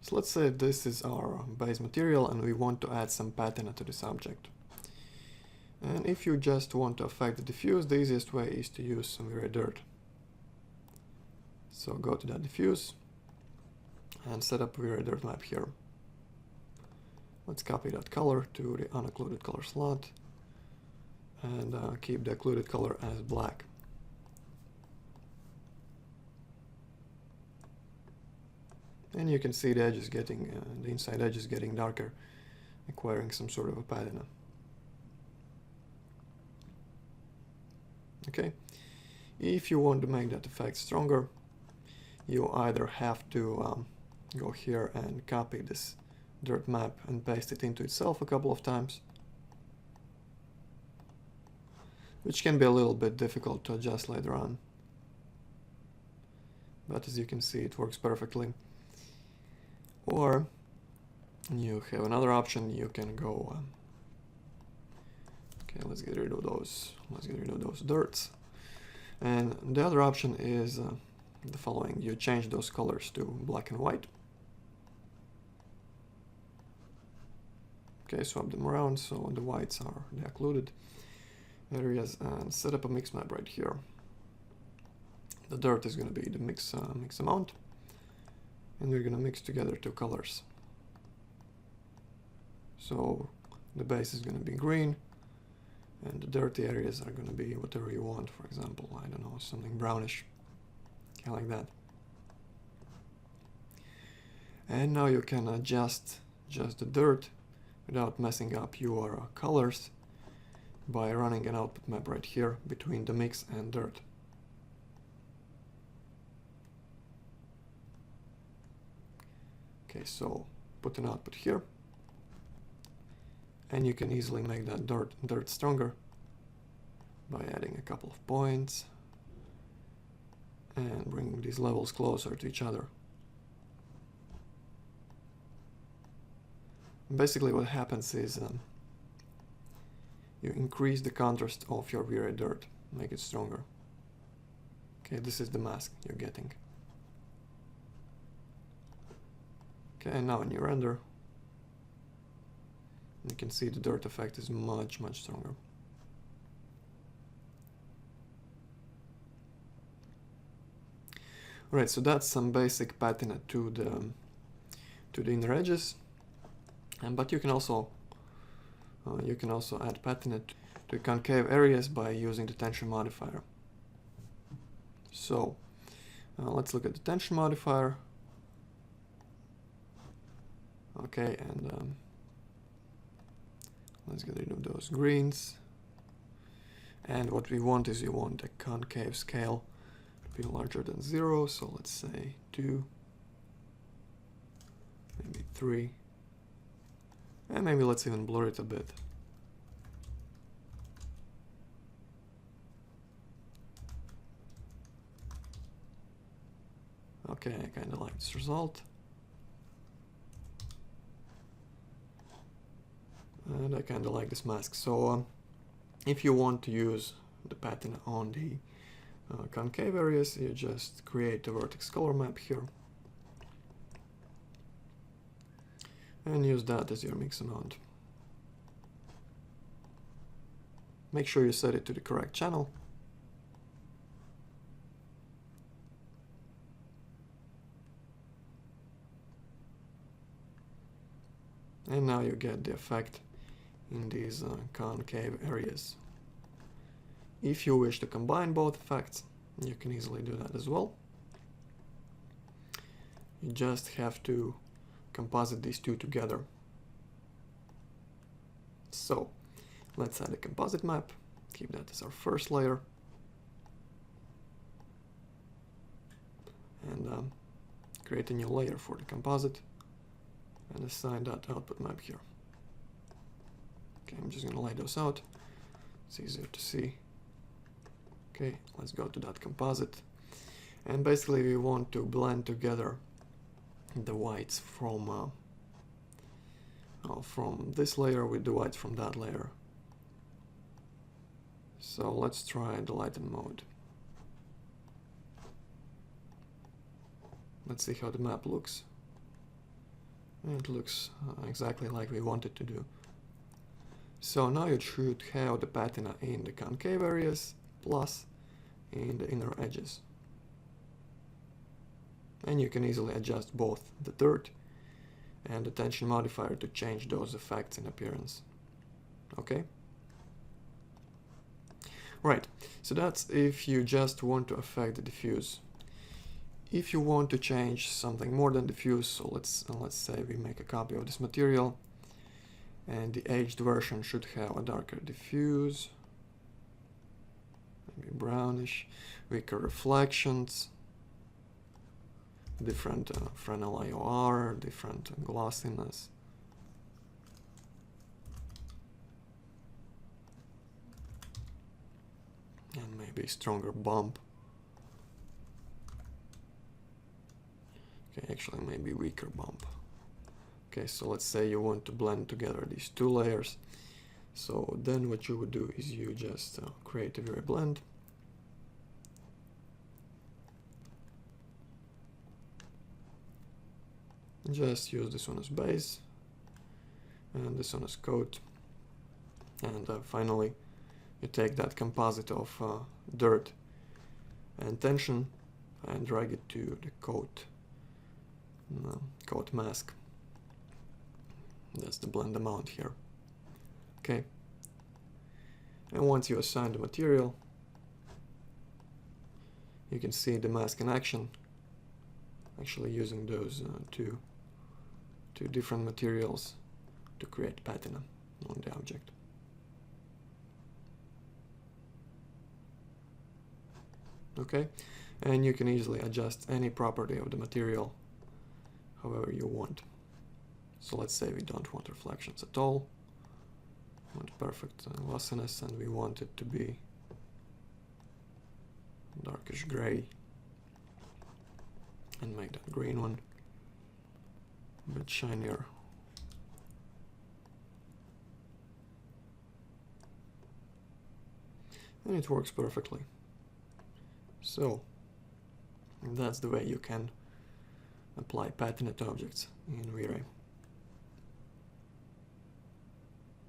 So let's say this is our base material and we want to add some patina to this object. And if you just want to affect the diffuse, the easiest way is to use some V-Ray dirt. So go to that diffuse and set up V-Ray dirt map here. Let's copy that color to the unoccluded color slot and keep the occluded color as black. And you can see the edge is getting, the inside edge is getting darker, acquiring some sort of a patina. Okay, if you want to make that effect stronger, you either have to go here and copy this dirt map and paste it into itself a couple of times, which can be a little bit difficult to adjust later on. But as you can see, it works perfectly. Or you have another option, you can go okay, let's get rid of those dirts. And the other option is the following: you change those colors to black and white. Okay, swap them around so the whites are the occluded areas, and set up a mix map right here. The dirt is going to be the mix amount, and we're going to mix together two colors. So the base is going to be green, and the dirty areas are going to be whatever you want. For example, I don't know, something brownish, kind of like that. And now you can adjust just the dirt without messing up your colors by running an output map right here between the mix and dirt. Okay, so put an output here, and you can easily make that dirt stronger by adding a couple of points and bringing these levels closer to each other. Basically what happens is you increase the contrast of your V-Ray dirt, make it stronger. Okay, this is the mask you're getting. Okay, and now when you render, you can see the dirt effect is much stronger. Alright, so that's some basic patina to the inner edges, but you can also add patina to concave areas by using the tension modifier. So let's look at the tension modifier. Okay, and let's get rid of those greens. And what we want is you want a concave scale to be larger than 0, so let's say 2, maybe 3, and maybe let's even blur it a bit. Okay, I kind of like this result. And I kind of like this mask. So if you want to use the patina on the concave areas, you just create a vertex color map here and use that as your mix amount. Make sure you set it to the correct channel. And now you get the effect in these concave areas. If you wish to combine both effects, you can easily do that as well. You just have to composite these two together. So let's add a composite map, keep that as our first layer, and create a new layer for the composite and assign that output map here. Okay, I'm just going to lay those out. It's easier to see. Okay, let's go to that composite. And basically we want to blend together the whites from this layer with the whites from that layer. So let's try the lighten mode. Let's see how the map looks. And it looks exactly like we want it to do. So now you should have the patina in the concave areas plus in the inner edges. And you can easily adjust both the dirt and the tension modifier to change those effects in appearance. Okay? Right, so that's if you just want to affect the diffuse. If you want to change something more than diffuse, so let's say we make a copy of this material, and the aged version should have a darker diffuse, maybe brownish, weaker reflections, different Fresnel IOR, different glossiness. And maybe stronger bump. Okay, actually maybe weaker bump. Okay, so let's say you want to blend together these two layers. So then what you would do is you just create a Vray blend. Just use this one as base and this one as coat. And finally you take that composite of dirt and tension and drag it to the coat mask. That's the blend amount here. Okay. And once you assign the material, you can see the mask in action, actually using those two different materials to create patina on the object. Okay, and you can easily adjust any property of the material however you want. So let's say we don't want reflections at all, we want perfect glossiness, and we want it to be darkish gray, and make that green one a bit shinier. And it works perfectly. So that's the way you can apply patina to objects in Vray.